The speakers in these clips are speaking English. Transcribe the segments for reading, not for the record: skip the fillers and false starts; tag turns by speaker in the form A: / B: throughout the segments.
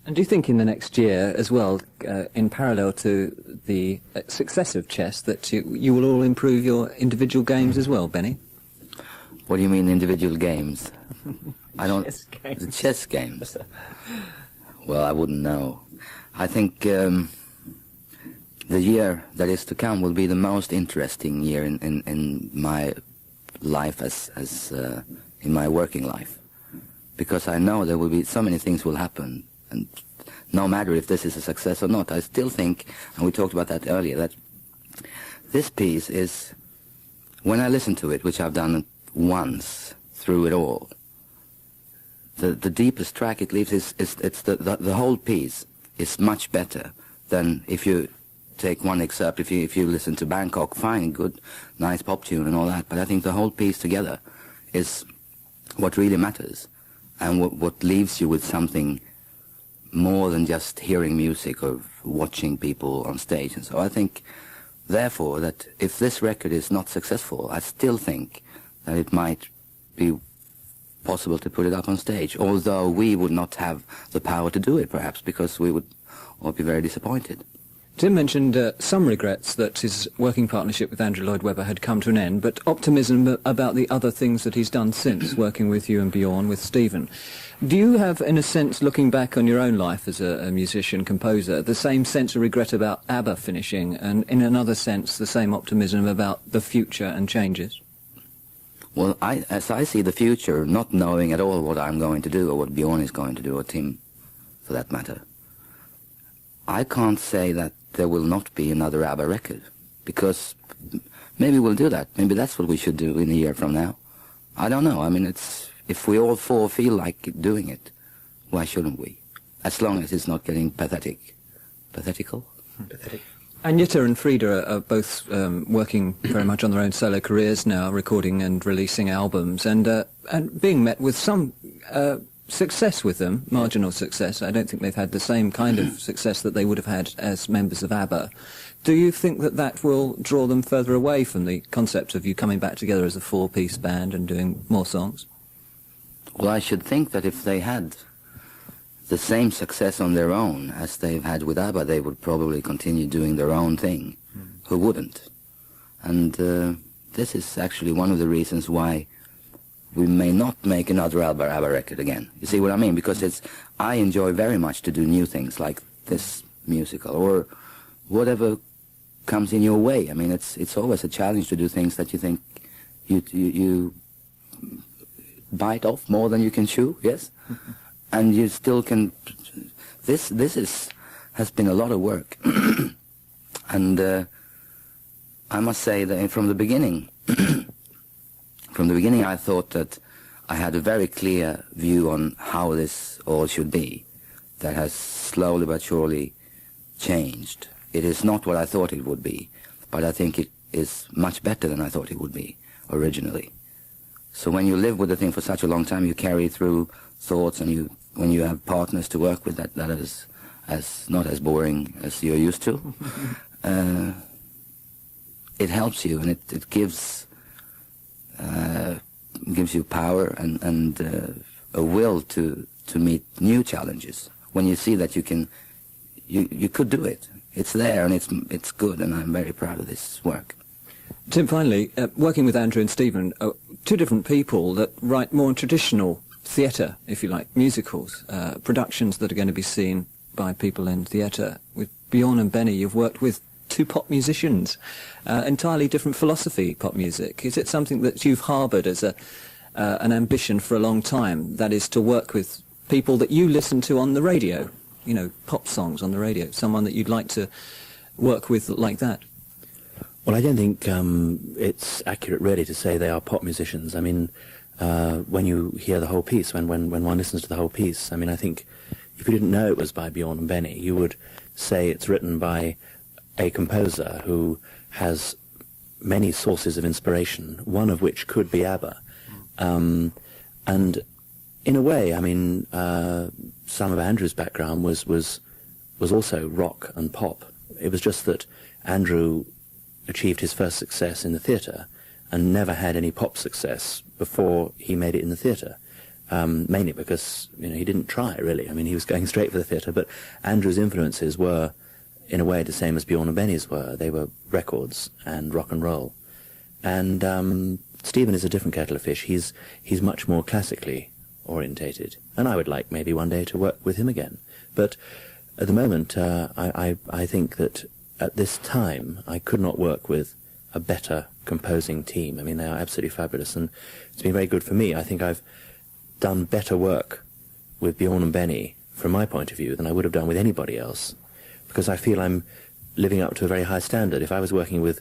A: And do you think in the next year as well, in parallel to the success of chess, that you will all improve your individual games as well, Benny?
B: What do you mean individual games? I don't...
A: Chess games.
B: The chess games. Well, I wouldn't know. I think the year that is to come will be the most interesting year in my life as in my working life. Because I know there will be so many things will happen. And no matter if this is a success or not, I still think, and we talked about that earlier, that this piece is, when I listen to it, which I've done once through it all, the deepest track it leaves is the whole piece is much better than if you take one excerpt. If you listen to Bangkok, fine, good, nice pop tune and all that, but I think the whole piece together is what really matters, and what leaves you with something more than just hearing music or watching people on stage. And so I think, therefore, that if this record is not successful, I still think that it might be possible to put it up on stage, although we would not have the power to do it, perhaps, because we would all be very disappointed.
A: Tim mentioned some regrets that his working partnership with Andrew Lloyd Webber had come to an end, but optimism about the other things that he's done since, working with you and Björn, with Stephen. Do you have, in a sense, looking back on your own life as a musician, composer, the same sense of regret about ABBA finishing, and in another sense, the same optimism about the future and changes?
B: Well, as I see the future, not knowing at all what I'm going to do, or what Björn is going to do, or Tim, for that matter, I can't say that there will not be another ABBA record, because maybe we'll do that. Maybe that's what we should do in a year from now. I don't know. I mean, if we all four feel like doing it, why shouldn't we? As long as it's not getting pathetic. Pathetical?
A: Pathetic. Agneta and Frida are both working very much on their own solo careers now, recording and releasing albums, and being met with some success with them, marginal success. I don't think they've had the same kind of success that they would have had as members of ABBA. Do you think that that will draw them further away from the concept of you coming back together as a four-piece band and doing more songs?
B: Well, I should think that if they had the same success on their own as they've had with ABBA, they would probably continue doing their own thing. Who wouldn't? And this is actually one of the reasons why we may not make another ABBA record again. You see what I mean? Because I enjoy very much to do new things like this musical or whatever comes in your way. I mean, it's always a challenge to do things that you think you bite off more than you can chew, yes? And you still can... This has been a lot of work. And I must say that from the beginning... From the beginning, I thought that I had a very clear view on how this all should be. That has slowly but surely changed. It is not what I thought it would be, but I think it is much better than I thought it would be originally. So when you live with a thing for such a long time, you carry through thoughts, and when you have partners to work with, that is not as boring as you're used to. It helps you, and it gives you power and a will to meet new challenges. When you see that you could do it, it's there and it's good, and I'm very proud of this work.
A: Tim, finally, working with Andrew and Stephen, two different people that write more traditional theatre, if you like, musicals, productions that are going to be seen by people in theatre. With Björn and Benny, you've worked with two pop musicians, entirely different philosophy, pop music. Is it something that you've harboured as an ambition for a long time, that is to work with people that you listen to on the radio, you know, pop songs on the radio, someone that you'd like to work with like that?
C: Well, I don't think it's accurate really to say they are pop musicians. I mean, when you hear the whole piece, when one listens to the whole piece, I mean, I think if you didn't know it was by Björn and Benny, you would say it's written by a composer who has many sources of inspiration, one of which could be ABBA. And in a way, I mean, some of Andrew's background was also rock and pop. It was just that Andrew achieved his first success in the theatre and never had any pop success before he made it in the theatre. mainly because, he didn't try, really. I mean, he was going straight for the theatre, but Andrew's influences were, in a way, the same as Björn and Benny's were. They were records and rock and roll. And Stephen is a different kettle of fish. He's much more classically orientated, and I would like maybe one day to work with him again. But at the moment, I think that at this time, I could not work with a better composing team. I mean, they are absolutely fabulous, and it's been very good for me. I think I've done better work with Björn and Benny, from my point of view, than I would have done with anybody else, because I feel I'm living up to a very high standard. If I was working with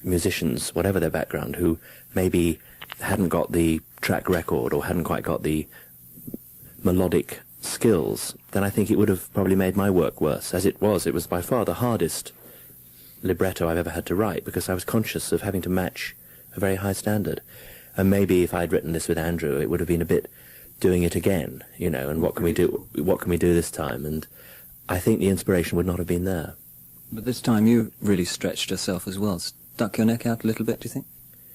C: musicians, whatever their background, who maybe hadn't got the track record or hadn't quite got the melodic skills, then I think it would have probably made my work worse. As it was by far the hardest libretto I've ever had to write, because I was conscious of having to match a very high standard. And maybe if I'd written this with Andrew, it would have been a bit doing it again, and what can we do this time? And I think the inspiration would not have been there.
A: But this time you really stretched yourself as well, stuck your neck out a little bit, do you think?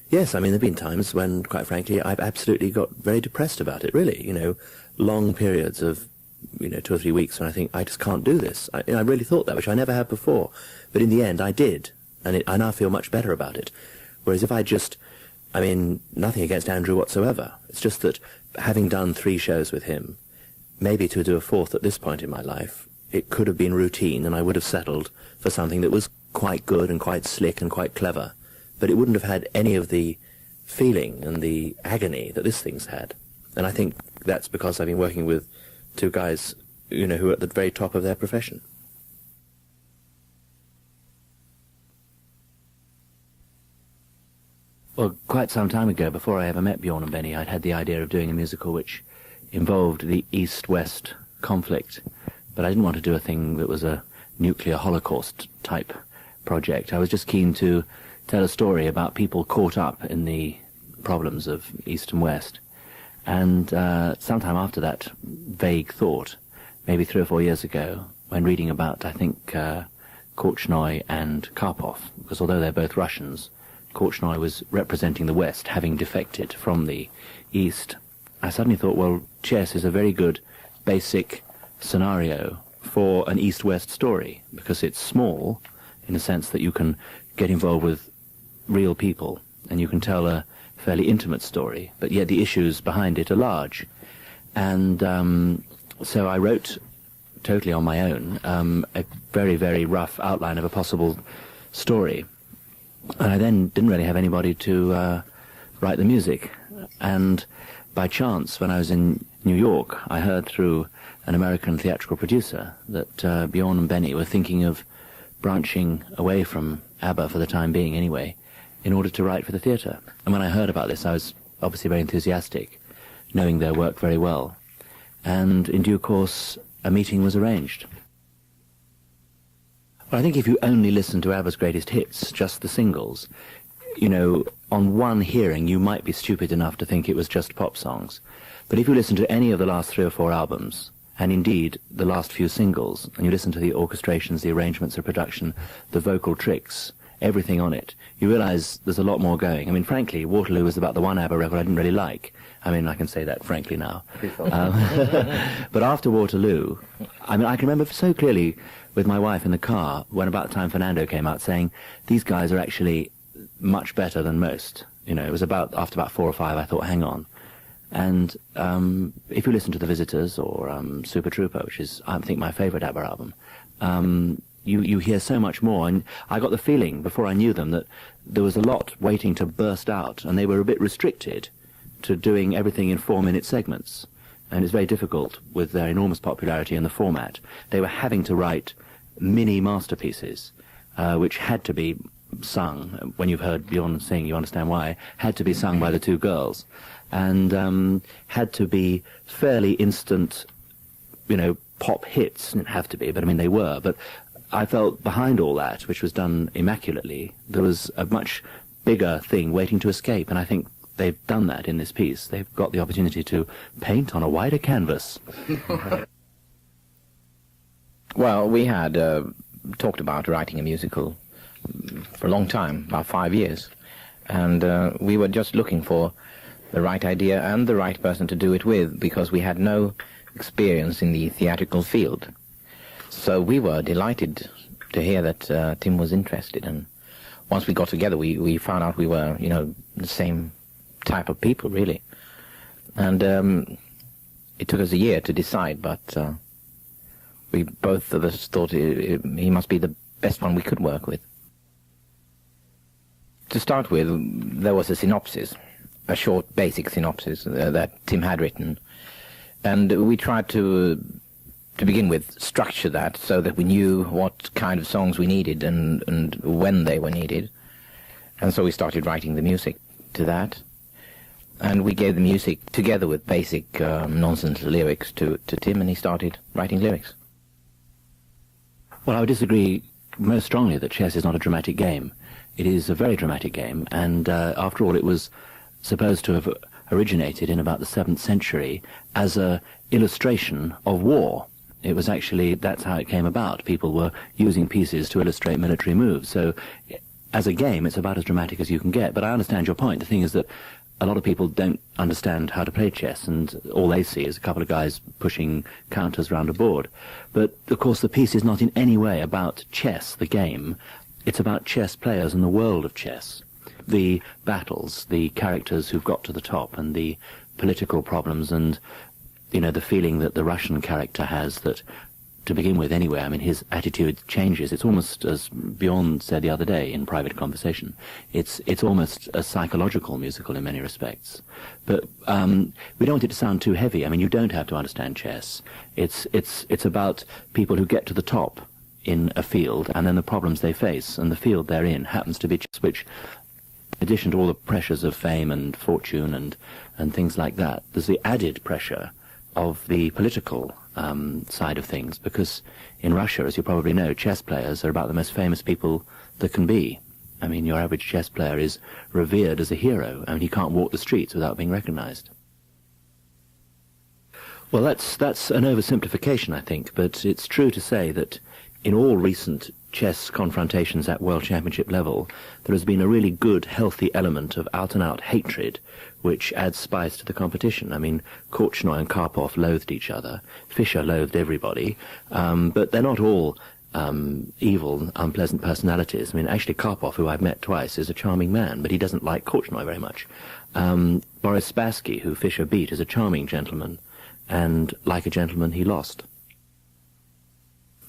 C: Yes, I mean, there have been times when, quite frankly, I've absolutely got very depressed about it, really. Long periods of, 2 or 3 weeks when I think, I just can't do this. I really thought that, which I never had before. But in the end, I did, and I now feel much better about it. Whereas if nothing against Andrew whatsoever. It's just that having done 3 shows with him, maybe to do a 4th at this point in my life, it could have been routine, and I would have settled for something that was quite good and quite slick and quite clever. But it wouldn't have had any of the feeling and the agony that this thing's had. And I think that's because I've been working with 2 guys, who are at the very top of their profession. Well, quite some time ago, before I ever met Björn and Benny, I'd had the idea of doing a musical which involved the East-West conflict. But I didn't want to do a thing that was a nuclear Holocaust type project. I was just keen to tell a story about people caught up in the problems of East and West. And sometime after that vague thought, maybe 3 or 4 years ago, when reading about, I think, Korchnoi and Karpov, because although they're both Russians, Korchnoi was representing the West, having defected from the East, I suddenly thought, well, chess is a very good basic scenario for an East-West story, because it's small in the sense that you can get involved with real people and you can tell a fairly intimate story, but yet the issues behind it are large. And so I wrote, totally on my own, a very, very rough outline of a possible story. And I then didn't really have anybody to write the music. And by chance, when I was in New York, I heard through an American theatrical producer that Björn and Benny were thinking of branching away from ABBA, for the time being anyway, in order to write for the theatre. And when I heard about this, I was obviously very enthusiastic, knowing their work very well. And in due course, a meeting was arranged. Well, I think if you only listen to ABBA's greatest hits, just the singles, on one hearing you might be stupid enough to think it was just pop songs. But if you listen to any of the last 3 or 4 albums, and indeed the last few singles, and you listen to the orchestrations, the arrangements, the production, the vocal tricks, everything on it, you realize there's a lot more going. I mean, frankly, Waterloo was about the one ABBA record I didn't really like. I mean, I can say that frankly now. But after Waterloo, I can remember so clearly with my wife in the car when about the time Fernando came out saying, these guys are actually much better than most. It was after about 4 or 5, I thought, hang on. And if you listen to The Visitors or Super Trooper, which is, I think, my favourite ABBA album, you hear so much more. And I got the feeling, before I knew them, that there was a lot waiting to burst out, and they were a bit restricted to doing everything in 4-minute segments. And it's very difficult with their enormous popularity in the format. They were having to write mini masterpieces, which had to be sung. When you've heard Björn sing, you understand why. Had to be sung by the 2 girls. And had to be fairly instant, pop hits. Didn't have to be, but they were. But I felt behind all that, which was done immaculately, there was a much bigger thing waiting to escape. And I think they've done that in this piece. They've got the opportunity to paint on a wider canvas.
D: Well, we had talked about writing a musical for a long time, about 5 years. And we were just looking for the right idea and the right person to do it with, because we had no experience in the theatrical field. So we were delighted to hear that Tim was interested, and once we got together, we found out we were, the same type of people, really. And it took us a year to decide, but we both of us thought he must be the best one we could work with. To start with, there was a synopsis, a short basic synopsis that Tim had written, and we tried to begin with, structure that so that we knew what kind of songs we needed and when they were needed. And so we started writing the music to that. And we gave the music together with basic nonsense lyrics to Tim, and he started writing lyrics.
C: Well, I would disagree most strongly that chess is not a dramatic game. It is a very dramatic game, and after all, it was supposed to have originated in about the 7th century as an illustration of war. It was actually, that's how it came about. People were using pieces to illustrate military moves. So as a game, it's about as dramatic as you can get. But I understand your point. The thing is that a lot of people don't understand how to play chess, and all they see is a couple of guys pushing counters round a board. But, of course, the piece is not in any way about chess, the game. It's about chess players and the world of chess. The battles, the characters who've got to the top, and the political problems, and the feeling that the Russian character has that, to begin with anyway, I mean, his attitude changes. It's almost, as Björn said the other day in private conversation, it's almost a psychological musical in many respects. But we don't want it to sound too heavy. I mean, you don't have to understand chess. It's about people who get to the top in a field, and then the problems they face, and the field they're in happens to be chess, which, in addition to all the pressures of fame and fortune and things like that, there's the added pressure of the political side of things, because in Russia, as you probably know, chess players are about the most famous people there can be. I mean, your average chess player is revered as a hero. I mean, he can't walk the streets without being recognized. Well, that's an oversimplification, I think, but it's true to say that in all recent chess confrontations at World Championship level, there has been a really good, healthy element of out-and-out hatred, which adds spice to the competition. I mean, Korchnoi and Karpov loathed each other. Fischer loathed everybody. But they're not all evil, unpleasant personalities. I mean, actually, Karpov, who I've met twice, is a charming man, but he doesn't like Korchnoi very much. Boris Spassky, who Fischer beat, is a charming gentleman, and like a gentleman, he lost.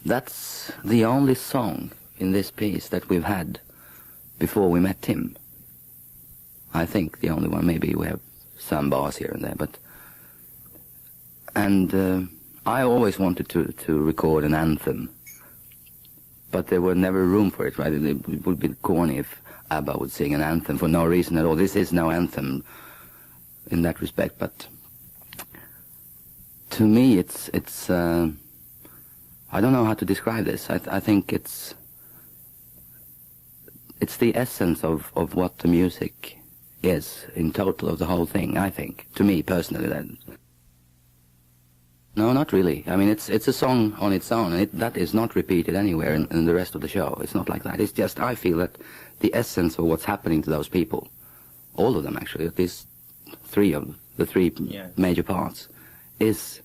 B: That's the only song in this piece that we've had before we met Tim. I think the only one. Maybe we have some bars here and there, but... And I always wanted to record an anthem, but there was never room for it, right? It would be corny if ABBA would sing an anthem for no reason at all. This is no anthem in that respect, but to me it's I don't know how to describe this. I think it's the essence of what the music is in total of the whole thing, I think. To me, personally. No, not really. I mean, it's a song on its own, and that is not repeated anywhere in the rest of the show. It's not like that. It's just, I feel that the essence of what's happening to those people, all of them actually, at least three of the three major parts, is...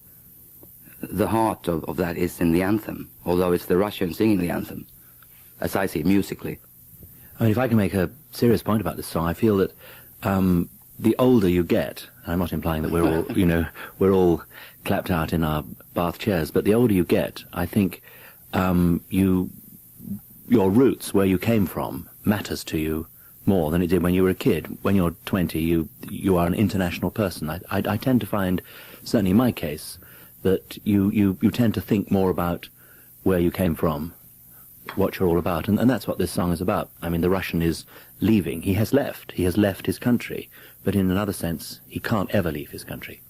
B: The heart of that is in the anthem, although it's the Russian singing the anthem, as I see it, musically.
C: I mean, if I can make a serious point about this song, I feel that the older you get, and I'm not implying that we're all, we're all clapped out in our bath chairs, but the older you get, I think your roots, where you came from, matters to you more than it did when you were a kid. When you're 20, you are an international person. I tend to find, certainly in my case, that you tend to think more about where you came from, what you're all about, and that's what this song is about. I mean, the Russian is leaving. He has left his country, but in another sense, he can't ever leave his country.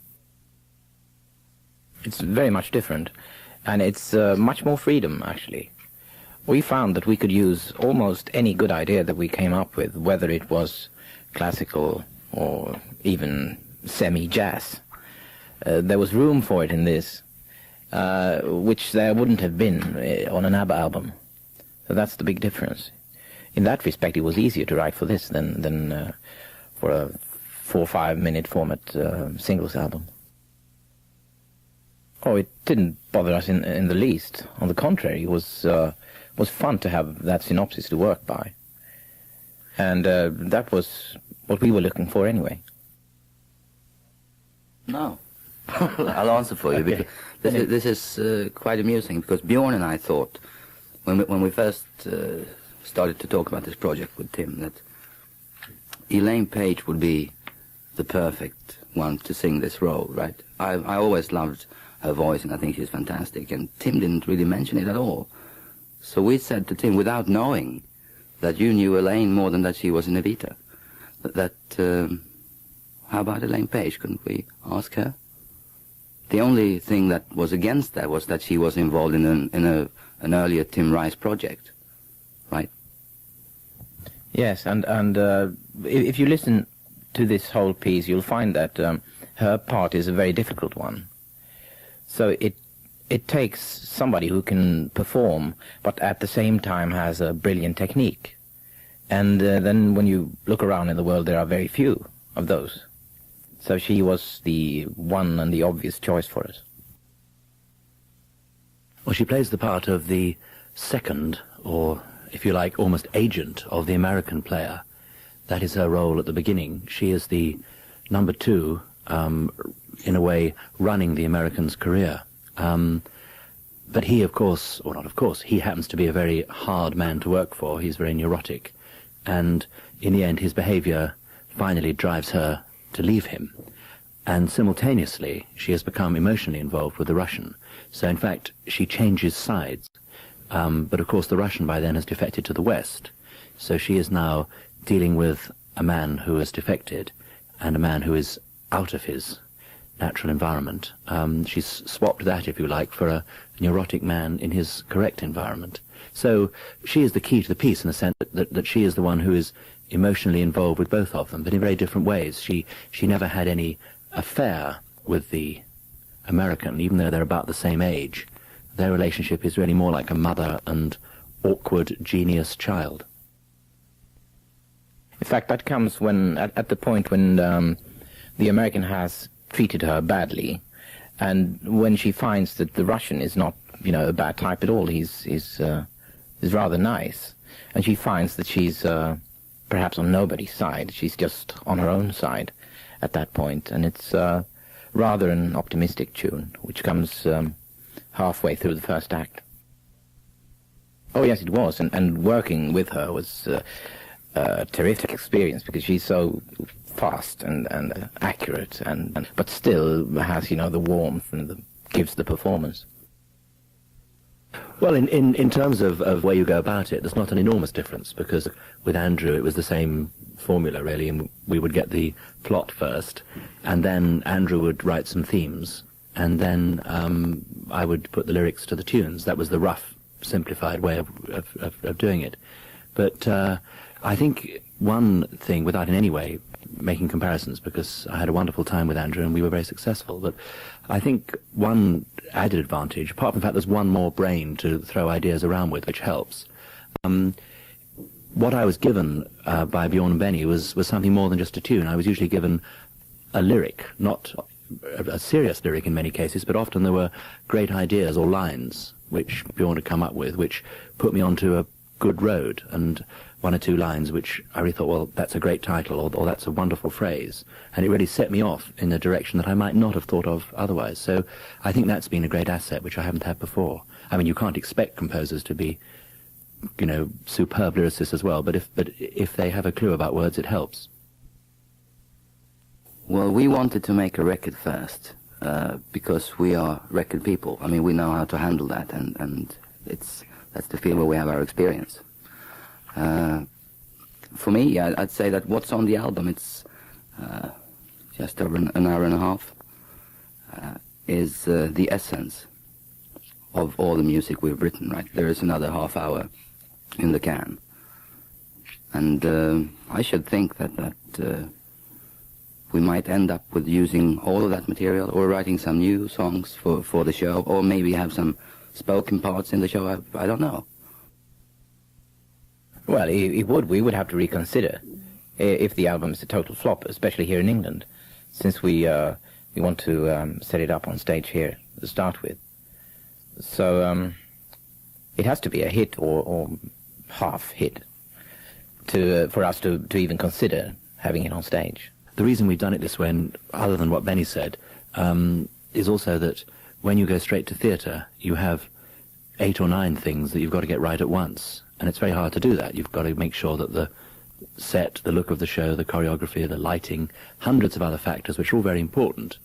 D: It's very much different, and it's much more freedom, actually. We found that we could use almost any good idea that we came up with, whether it was classical or even semi-jazz. There was room for it in this, which there wouldn't have been on an ABBA album. So that's the big difference. In that respect, it was easier to write for this than for 4 or 5 minute format singles album. Oh, it didn't bother us in the least. On the contrary, it was fun to have that synopsis to work by. And that was what we were looking for anyway.
B: No. I'll answer for you.
D: Okay.
B: Because this is quite amusing, because Björn and I thought, when we first started to talk about this project with Tim, that Elaine Page would be the perfect one to sing this role, right? I always loved her voice, and I think she's fantastic, and Tim didn't really mention it at all. So we said to Tim, without knowing that you knew Elaine more than that she was in Evita, that how about Elaine Page? Couldn't we ask her? The only thing that was against that was that she was involved in an earlier Tim Rice project, right?
D: Yes, and if you listen to this whole piece, you'll find that her part is a very difficult one. So it takes somebody who can perform, but at the same time has a brilliant technique. And then when you look around in the world, there are very few of those. So she was the one and the obvious choice for us.
C: Well, she plays the part of the second, or if you like, almost agent of the American player. That is her role at the beginning. She is the number two, in a way, running the American's career. But he, of course, or not of course, he happens to be a very hard man to work for. He's very neurotic. And in the end, his behavior finally drives her to leave him. And simultaneously, she has become emotionally involved with the Russian. So, in fact, she changes sides. But, of course, the Russian by then has defected to the West. So she is now dealing with a man who has defected and a man who is out of his natural environment. She's swapped that, if you like, for a neurotic man in his correct environment. So she is the key to the piece in the sense that she is the one who is emotionally involved with both of them, but in very different ways. She never had any affair with the American, even though they're about the same age. Their relationship is really more like a mother and awkward genius child.
D: In fact, that comes when at the point when the American has treated her badly, and when she finds that the Russian is not, a bad type at all, he's rather nice, and she finds that she's perhaps on nobody's side. She's just on her own side at that point, and it's rather an optimistic tune, which comes halfway through the first act. Oh yes, it was, and working with her was a terrific experience, because she's so fast and accurate, but still has, the warmth and gives the performance.
C: Well, in terms of where you go about it, there's not an enormous difference, because with Andrew it was the same formula, really, and we would get the plot first, and then Andrew would write some themes, and then I would put the lyrics to the tunes. That was the rough, simplified way of doing it. But I think one thing, without in any way making comparisons, because I had a wonderful time with Andrew and we were very successful, but I think one added advantage, apart from the fact there's one more brain to throw ideas around with, which helps, what I was given by Björn and Benny was something more than just a tune. I was usually given a lyric, not a serious lyric in many cases, but often there were great ideas or lines which Björn had come up with, which put me onto a good road, and one or two lines which I really thought, well, that's a great title, or that's a wonderful phrase, and it really set me off in a direction that I might not have thought of otherwise. So I think that's been a great asset, which I haven't had before. I mean, you can't expect composers to be, superb lyricists as well, but if they have a clue about words, it helps.
B: Well, we wanted to make a record first, because we are record people. I mean, we know how to handle that, and that's the field where we have our experience. For me, I'd say that what's on the album, it's just over an hour and a half, is the essence of all the music we've written, right? There is another half hour in the can. And I should think that we might end up with using all of that material, or writing some new songs for the show, or maybe have some spoken parts in the show. I don't know.
D: Well, we would have to reconsider, if the album is a total flop, especially here in England, since we want to set it up on stage here to start with. So it has to be a hit or half hit for us to even consider having it on stage.
C: The reason we've done it this way, and other than what Benny said, is also that when you go straight to theatre, you have 8 or 9 things that you've got to get right at once. And it's very hard to do that. You've got to make sure that the set, the look of the show, the choreography, the lighting, hundreds of other factors, which are all very important.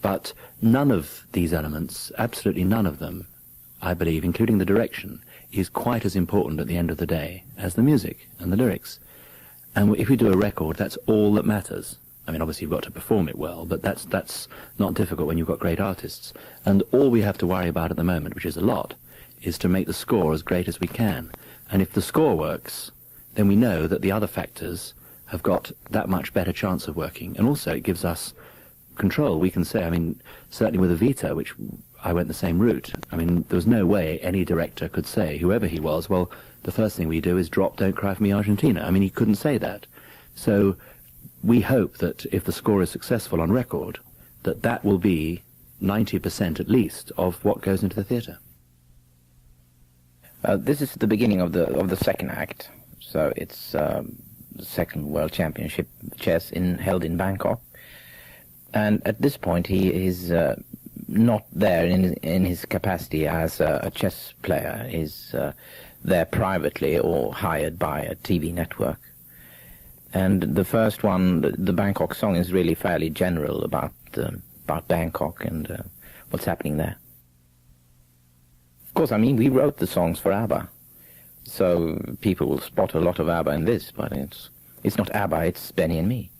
C: But none of these elements, absolutely none of them, I believe, including the direction, is quite as important at the end of the day as the music and the lyrics. And if we do a record, that's all that matters. I mean, obviously you've got to perform it well, but that's not difficult when you've got great artists. And all we have to worry about at the moment, which is a lot, is to make the score as great as we can. And if the score works, then we know that the other factors have got that much better chance of working. And also it gives us control. We can say, I mean, certainly with Evita, which I went the same route, I mean, there was no way any director could say, whoever he was, well, the first thing we do is drop Don't Cry For Me Argentina. I mean, he couldn't say that. So we hope that if the score is successful on record, that will be 90% at least of what goes into the theatre.
D: This is the beginning of the second act. So it's the second World Championship chess held in Bangkok. And at this point he is not there in his capacity as a chess player. He's there privately or hired by a TV network. And the first one, the Bangkok song, is really fairly general about Bangkok and what's happening there. Of course, I mean, we wrote the songs for ABBA, so people will spot a lot of ABBA in this, but it's not ABBA, it's Benny and me.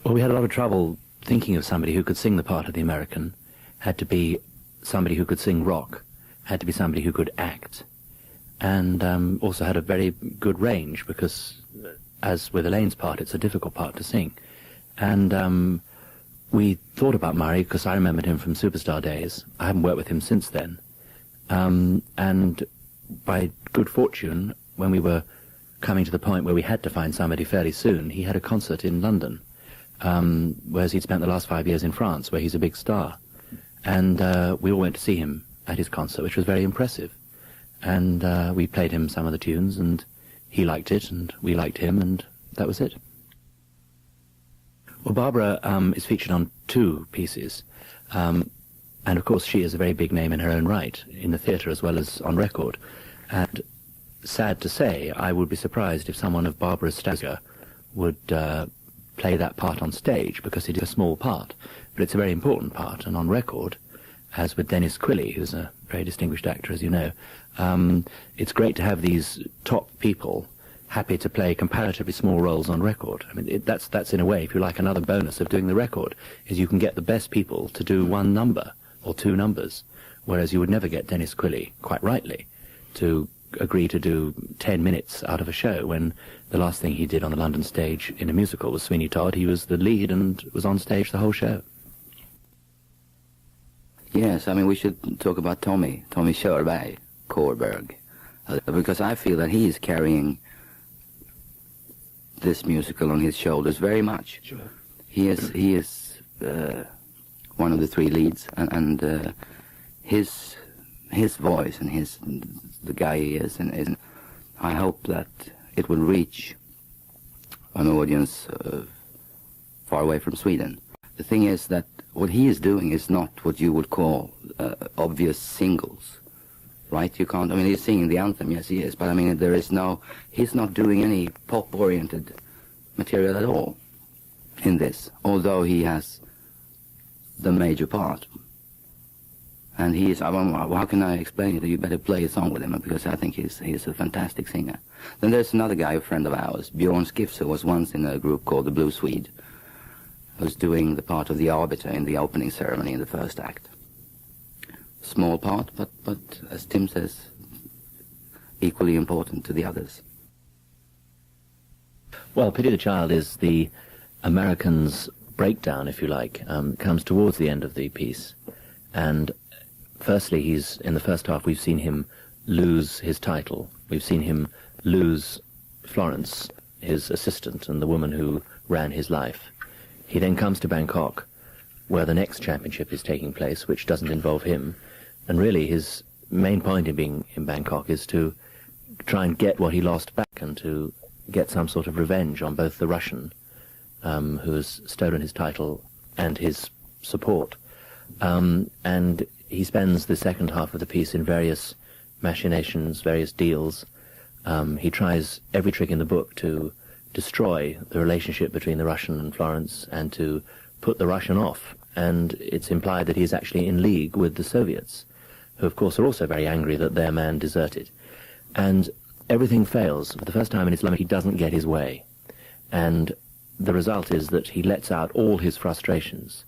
C: Well, we had a lot of trouble thinking of somebody who could sing the part of the American. Had to be somebody who could sing rock, had to be somebody who could act, and also had a very good range, because as with Elaine's part, it's a difficult part to sing. And we thought about Murray because I remembered him from Superstar days. I haven't worked with him since then. And by good fortune, when we were coming to the point where we had to find somebody fairly soon, he had a concert in London, whereas he'd spent the last 5 years in France, where he's a big star. And we all went to see him at his concert, which was very impressive. And we played him some of the tunes, and he liked it, and we liked him, and that was it. Well, Barbara is featured on 2 pieces. And of course she is a very big name in her own right, in the theatre as well as on record. And sad to say, I would be surprised if someone of Barbara's stature would play that part on stage, because it is a small part. But it's a very important part, and on record, as with Dennis Quilley, who's a very distinguished actor, as you know, it's great to have these top people happy to play comparatively small roles on record. I mean, that's in a way, if you like, another bonus of doing the record, is you can get the best people to do 1 number or 2 numbers, whereas you would never get Dennis Quilley, quite rightly, to agree to do 10 minutes out of a show, when the last thing he did on the London stage in a musical was Sweeney Todd. He was the lead and was on stage the whole show.
B: Yes, I mean, we should talk about Tommy Körberg, because I feel that he is carrying this musical on his shoulders very much.
C: Sure.
B: He is one of the 3 leads, and his voice and the guy he is, and I hope that it will reach an audience far away from Sweden. The thing is that what he is doing is not what you would call obvious singles, right? You can't, I mean, he's singing the anthem, yes he is, but I mean, he's not doing any pop-oriented material at all in this, although he has the major part. And he is, how can I explain it? You better play a song with him, because I think he's a fantastic singer. Then there's another guy, a friend of ours, Björn, who was once in a group called the Blue Swede, who's doing the part of the arbiter in the opening ceremony in the first act. Small part, but as Tim says, equally important to the others.
C: Well, Pity the Child is the American's breakdown, if you like, comes towards the end of the piece. And firstly, in the first half, we've seen him lose his title. We've seen him lose Florence his assistant and the woman who ran his life. He then comes to Bangkok, where the next championship is taking place, which doesn't involve him. And really his main point in being in Bangkok is to try and get what he lost back and to get some sort of revenge on both the Russian, who has stolen his title, and his support. And he spends the second half of the piece in various machinations, various deals. He tries every trick in the book to destroy the relationship between the Russian and Florence and to put the Russian off. And it's implied that he's actually in league with the Soviets, who of course are also very angry that their man deserted. And everything fails. For the first time in his life, he doesn't get his way. And the result is that he lets out all his frustrations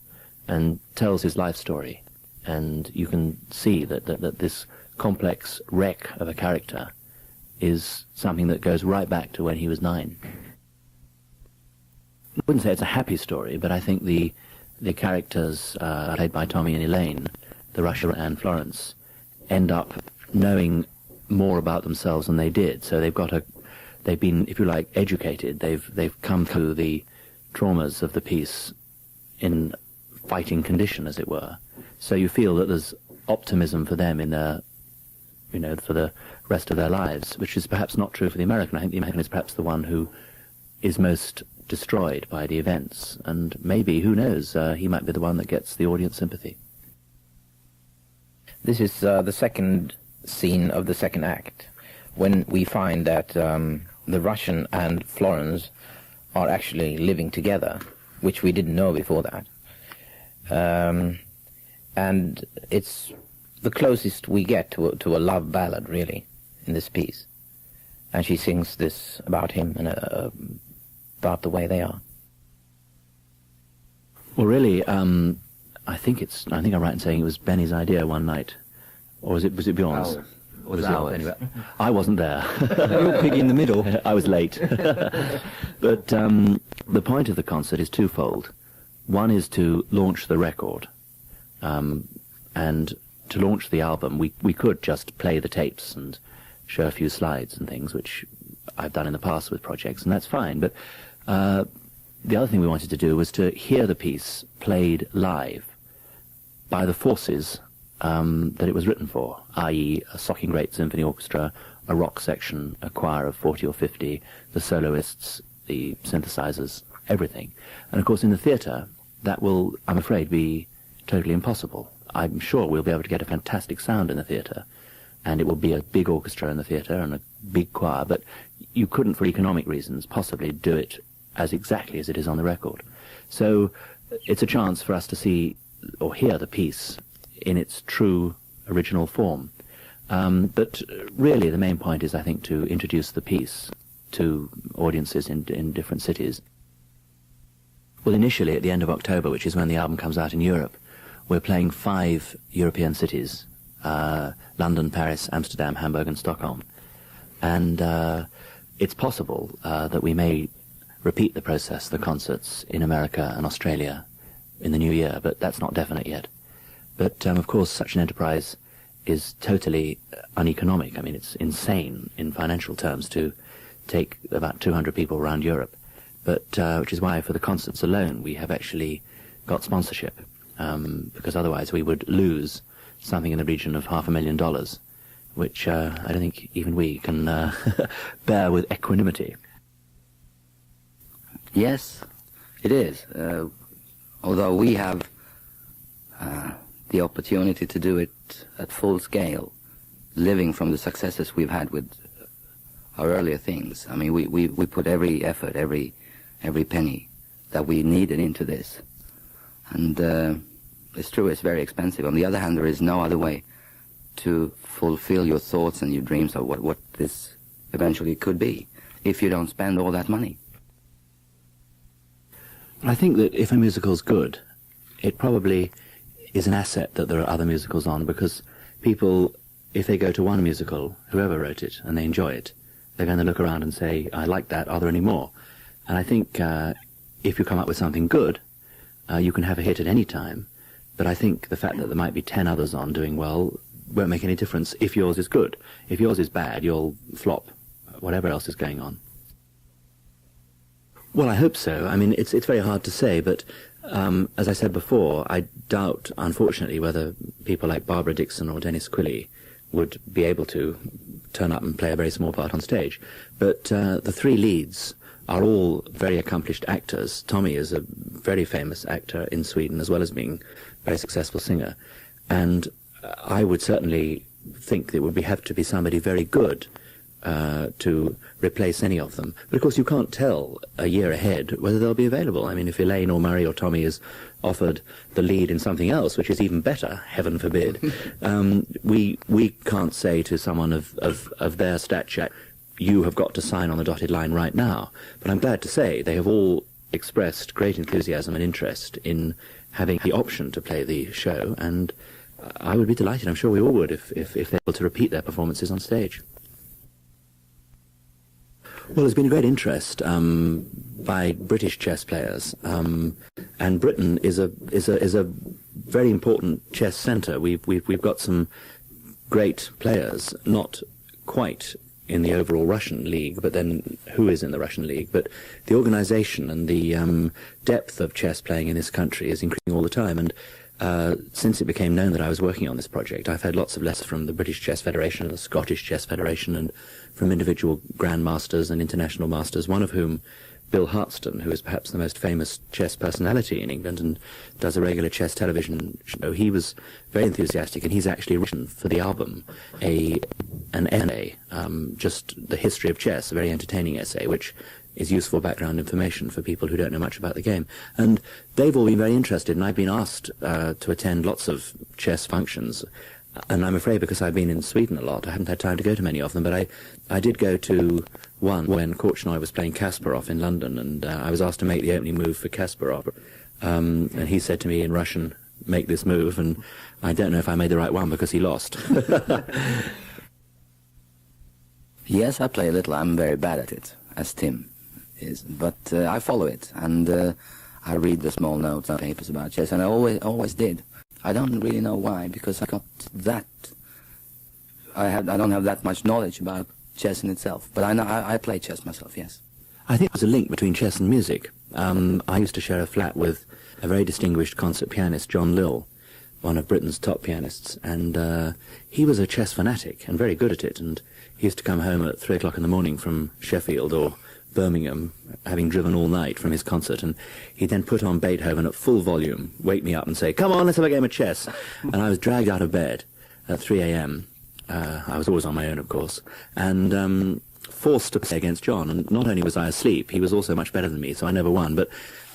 C: and tells his life story. And you can see that this complex wreck of a character is something that goes right back to when he was 9. I wouldn't say it's a happy story, but I think the characters played by Tommy and Elaine, the Russia and Florence, end up knowing more about themselves than they did. So they've been, if you like, educated. They've come through the traumas of the piece in fighting condition, as it were. So you feel that there's optimism for them in their, for the rest of their lives, which is perhaps not true for the American. I think the American is perhaps the one who is most destroyed by the events, and maybe, who knows, he might be the one that gets the audience sympathy.
D: This is the second scene of the second act, when we find that the Russian and Florence are actually living together, which we didn't know before that. And it's the closest we get to a love ballad, really, in this piece. And she sings this about him and about the way they are.
C: Well, really, I think I'm right in saying it was Benny's idea one night, or was it Björn's?
B: Or was ours.
C: Anyway, I wasn't there.
A: You're piggy in the middle.
C: I was late. But the point of the concert is twofold. One is to launch the record, and to launch the album, we could just play the tapes and show a few slides and things, which I've done in the past with projects, and that's fine. But the other thing we wanted to do was to hear the piece played live by the forces that it was written for, i.e. a Socking Great Symphony Orchestra, a rock section, a choir of 40 or 50, the soloists, the synthesizers, everything. And of course in the theatre, that will, I'm afraid, be totally impossible. I'm sure we'll be able to get a fantastic sound in the theatre, and it will be a big orchestra in the theatre and a big choir, but you couldn't, for economic reasons, possibly do it as exactly as it is on the record. So it's a chance for us to see or hear the piece in its true original form. But really the main point is, I think, to introduce the piece to audiences in different cities. Well, initially at the end of October, which is when the album comes out in Europe, we're playing 5 European cities, London, Paris, Amsterdam, Hamburg and Stockholm. And it's possible that we may repeat the process, the concerts in America and Australia in the new year, but that's not definite yet. But of course such an enterprise is totally uneconomic. I mean, it's insane in financial terms to take about 200 people around Europe, but which is why for the concerts alone we have actually got sponsorship, because otherwise we would lose something in the region of $500,000, which I don't think even we can bear with equanimity.
B: Yes, it is. Although we have the opportunity to do it at full scale, living from the successes we've had with our earlier things. I mean, we put every effort, every penny that we needed into this. And it's true, it's very expensive. On the other hand, there is no other way to fulfill your thoughts and your dreams of what this eventually could be if you don't spend all that money.
C: I think that if a musical's good, it probably is an asset that there are other musicals on, because people, if they go to one musical, whoever wrote it, and they enjoy it, they're going to look around and say, I like that, are there any more? And I think if you come up with something good, you can have a hit at any time, but I think the fact that there might be 10 others on doing well won't make any difference if yours is good. If yours is bad, you'll flop, whatever else is going on. Well, I hope so. I mean, it's very hard to say, but as I said before, I doubt, unfortunately, whether people like Barbara Dixon or Dennis Quilley would be able to turn up and play a very small part on stage. But the three leads are all very accomplished actors. Tommy is a very famous actor in Sweden, as well as being a very successful singer. And I would certainly think that it would have to be somebody very good to replace any of them. But of course you can't tell a year ahead whether they'll be available. I mean, if Elaine or Murray or Tommy is offered the lead in something else, which is even better, heaven forbid, we can't say to someone of their stature, you have got to sign on the dotted line right now. But I'm glad to say they have all expressed great enthusiasm and interest in having the option to play the show, and I would be delighted, I'm sure we all would, if they're able to repeat their performances on stage. Well, there's been a great interest by British chess players, and Britain is a very important chess centre. We've got some great players, not quite in the overall Russian league, but then who is in the Russian league? But the organisation and the depth of chess playing in this country is increasing all the time, and since it became known that I was working on this project, I've had lots of letters from the British Chess Federation and the Scottish Chess Federation, and from individual grandmasters and international masters, one of whom, Bill Hartston, who is perhaps the most famous chess personality in England and does a regular chess television show. He was very enthusiastic, and he's actually written for the album an essay, just the history of chess, a very entertaining essay, which is useful background information for people who don't know much about the game. And they've all been very interested, and I've been asked to attend lots of chess functions. And I'm afraid, because I've been in Sweden a lot, I haven't had time to go to many of them, but I did go to one when Korchnoi was playing Kasparov in London, and I was asked to make the opening move for Kasparov. And he said to me in Russian, make this move, and I don't know if I made the right one because he lost.
B: Yes, I play a little. I'm very bad at it, as Tim is, but I follow it, and I read the small notes and papers about chess, and I always did. I don't really know why, because I don't have that much knowledge about chess in itself, but I play chess myself, yes.
C: I think there's a link between chess and music. I used to share a flat with a very distinguished concert pianist, John Lill, one of Britain's top pianists, and he was a chess fanatic and very good at it, and he used to come home at 3 o'clock in the morning from Sheffield or Birmingham, having driven all night from his concert, and he'd then put on Beethoven at full volume, wake me up and say, come on, let's have a game of chess. And I was dragged out of bed at 3 a.m. I was always on my own, of course, and forced to play against John. And not only was I asleep, he was also much better than me, so I never won. But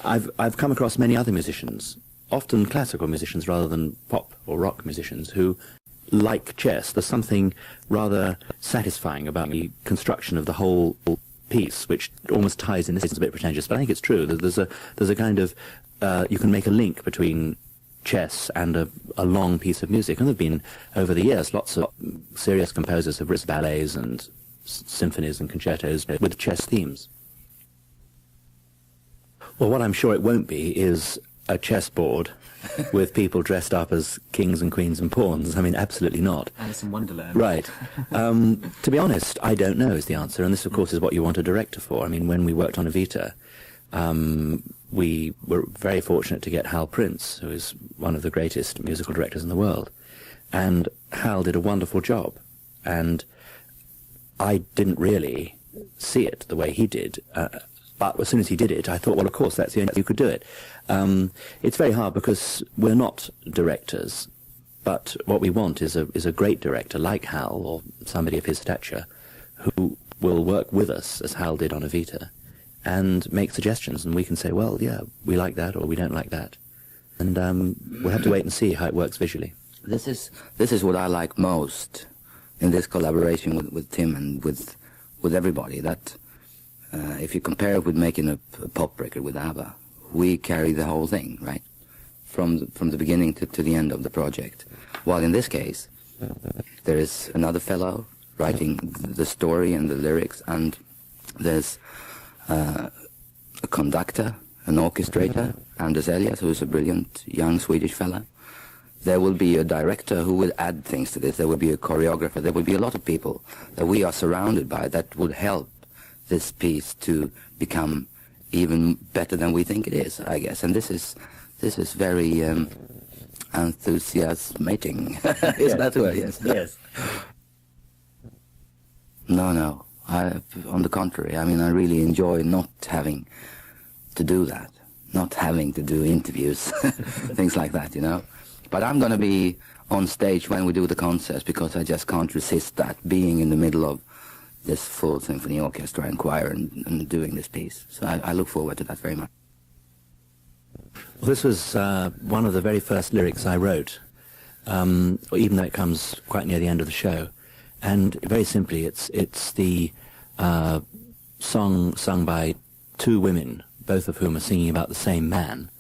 C: I've come across many other musicians, often classical musicians rather than pop or rock musicians, who like chess. There's something rather satisfying about the construction of the whole piece, which almost ties in. This is a bit pretentious, but I think it's true. There's a kind of you can make a link between chess and a long piece of music. And there have been, over the years, lots of serious composers have written ballets and symphonies and concertos with chess themes. Well, what I'm sure it won't be is a chessboard with people dressed up as kings and queens and pawns. I mean, absolutely not.
A: Alice in Wonderland.
C: Right. To be honest, I don't know is the answer, and this, of course, is what you want a director for. I mean, when we worked on Evita, we were very fortunate to get Hal Prince, who is one of the greatest musical directors in the world, and Hal did a wonderful job, and I didn't really see it the way he did, but as soon as he did it, I thought, well, of course, that's the only way you could do it. It's very hard because we're not directors, but what we want is a great director like Hal or somebody of his stature who will work with us, as Hal did on Evita, and make suggestions, and we can say, well, yeah, we like that or we don't like that. And we'll have to wait and see how it works visually.
B: This is what I like most in this collaboration with Tim and with everybody, that if you compare it with making a pop record with ABBA, we carry the whole thing, right? From the beginning to the end of the project. While in this case, there is another fellow writing the story and the lyrics, and there's a conductor, an orchestrator, Anders Elias, who is a brilliant young Swedish fella. There will be a director who will add things to this. There will be a choreographer. There will be a lot of people that we are surrounded by that would help this piece to become even better than we think it is, I guess. And this is very enthusiasmating. Is that the word? Yes.
C: Yes.
B: No. On the contrary, I mean, I really enjoy not having to do that, not having to do interviews, things like that, you know. But I'm going to be on stage when we do the concerts, because I just can't resist that, being in the middle of this full symphony orchestra and choir and doing this piece. So I look forward to that very much.
C: Well, this was one of the very first lyrics I wrote, even though it comes quite near the end of the show. And very simply, it's the song sung by two women, both of whom are singing about the same man.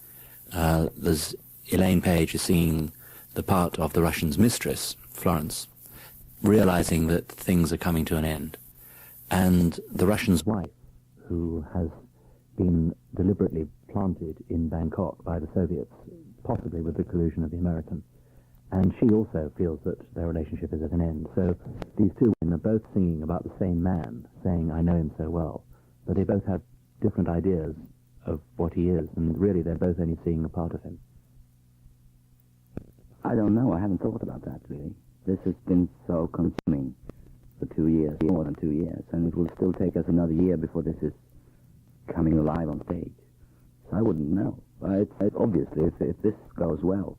C: There's Elaine Page is singing the part of the Russian's mistress, Florence, realizing that things are coming to an end. And the Russian's wife, who has been deliberately planted in Bangkok by the Soviets, possibly with the collusion of the Americans. And she also feels that their relationship is at an end. So these two women are both singing about the same man, saying, I know him so well. But they both have different ideas of what he is, and really they're both only seeing a part of him.
B: I don't know. I haven't thought about that, really. This has been so consuming for 2 years, more than 2 years, and it will still take us another year before this is coming alive on stage. So I wouldn't know. But it's obviously, if this goes well,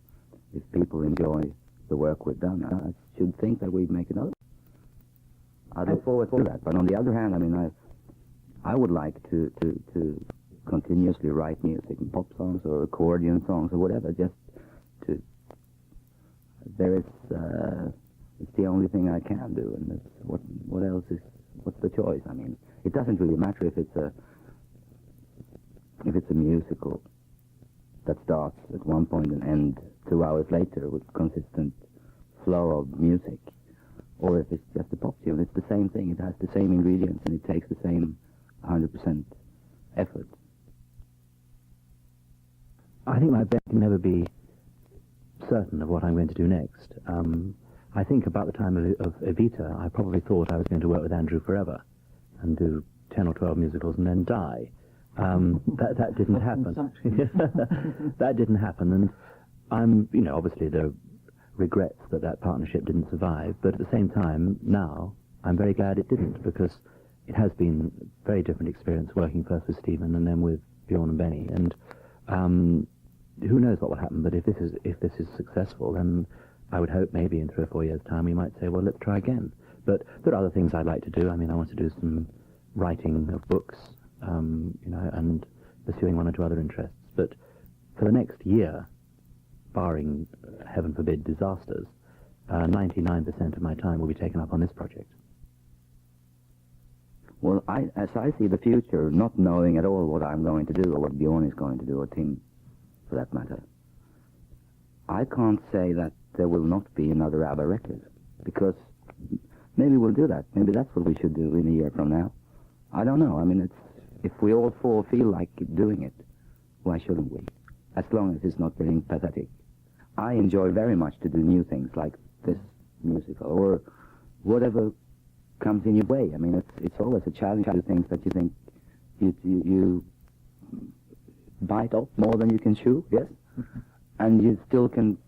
B: if people enjoy the work we've done, I should think that we'd make another. I look forward to that. But on the other hand, I mean, I would like to continuously write music and pop songs or accordion songs or whatever, just to... it's the only thing I can do, and it's, what else is, what's the choice? I mean, it doesn't really matter if it's a musical that starts at one point and ends 2 hours later with consistent flow of music, or if it's just a pop tune. It's the same thing. It has the same ingredients, and it takes the same 100% effort.
C: I think my band can never be certain of what I'm going to do next. I think about the time of Evita, I probably thought I was going to work with Andrew forever and do 10 or 12 musicals and then die. That didn't happen. That didn't happen, and obviously there are regrets that partnership didn't survive, but at the same time, now, I'm very glad it didn't, because it has been a very different experience working first with Stephen and then with Björn and Benny, and who knows what will happen, but if this is successful, then I would hope maybe in 3 or 4 years' time we might say, well, let's try again. But there are other things I'd like to do. I mean, I want to do some writing of books, and pursuing 1 or 2 other interests. But for the next year, barring, heaven forbid, disasters, 99% of my time will be taken up on this project.
B: Well, as I see the future, not knowing at all what I'm going to do or what Björn is going to do, or Tim, for that matter, I can't say that there will not be another ABBA record, because maybe we'll do that. Maybe that's what we should do in a year from now. I don't know. I mean, if we all 4 feel like doing it, why shouldn't we? As long as it's not getting pathetic. I enjoy very much to do new things like this musical or whatever comes in your way. I mean, it's always a challenge to do things that you think you bite off more than you can chew, yes? And you still can...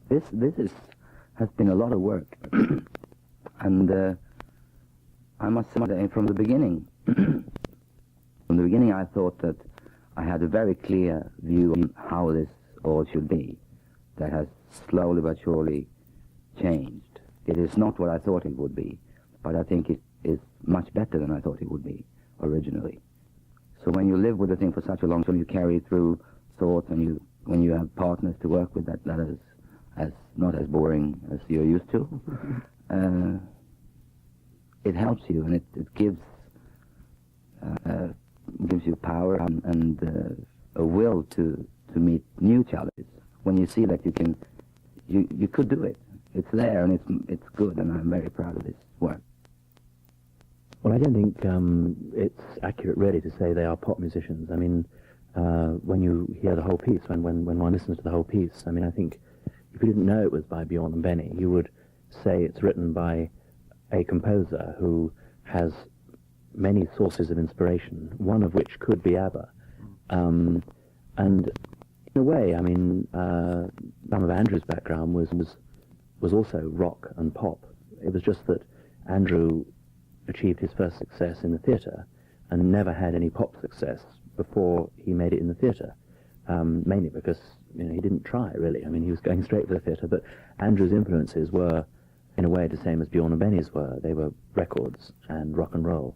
B: This has been a lot of work. And I must say, from the beginning, I thought that I had a very clear view on how this all should be. That has slowly but surely changed. It is not what I thought it would be, but I think it is much better than I thought it would be originally. So when you live with a thing for such a long time, you carry through thoughts, and when you have partners to work with, that is as not as boring as you're used to. It helps you, and it gives you power and a will to meet new challenges. When you see that you could do it, it's there and it's good, and I'm very proud of this work.
C: Well, I don't think it's accurate really to say they are pop musicians. I mean, when you hear the whole piece, when one listens to the whole piece, I mean, I think if you didn't know it was by Björn and Benny, you would say it's written by a composer who has many sources of inspiration, one of which could be ABBA. And in a way, I mean, some of Andrew's background was also rock and pop. It was just that Andrew achieved his first success in the theatre and never had any pop success before he made it in the theatre, mainly because he didn't try, really. I mean, he was going straight for the theatre, but Andrew's influences were, in a way, the same as Björn and Benny's were. They were records and rock and roll.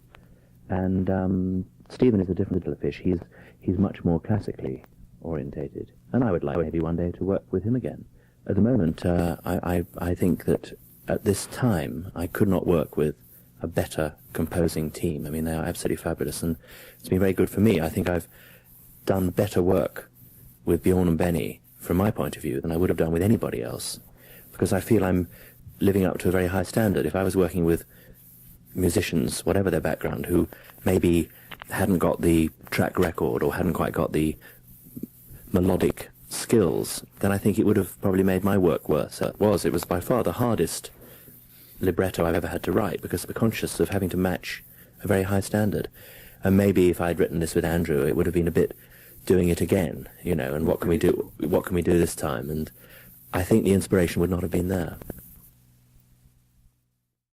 C: And Stephen is a different little fish. He's much more classically orientated, and I would like maybe one day to work with him again. At the moment, I think that at this time I could not work with a better composing team. I mean, they are absolutely fabulous, and it's been very good for me. I think I've done better work with Björn and Benny, from my point of view, than I would have done with anybody else, because I feel I'm living up to a very high standard. If I was working with musicians, whatever their background, who maybe hadn't got the track record or hadn't quite got the melodic skills, then I think it would have probably made my work worse. It was by far the hardest libretto I've ever had to write, because we're conscious of having to match a very high standard. And maybe if I'd written this with Andrew, it would have been a bit doing it again, and what can we do this time? And I think the inspiration would not have been there.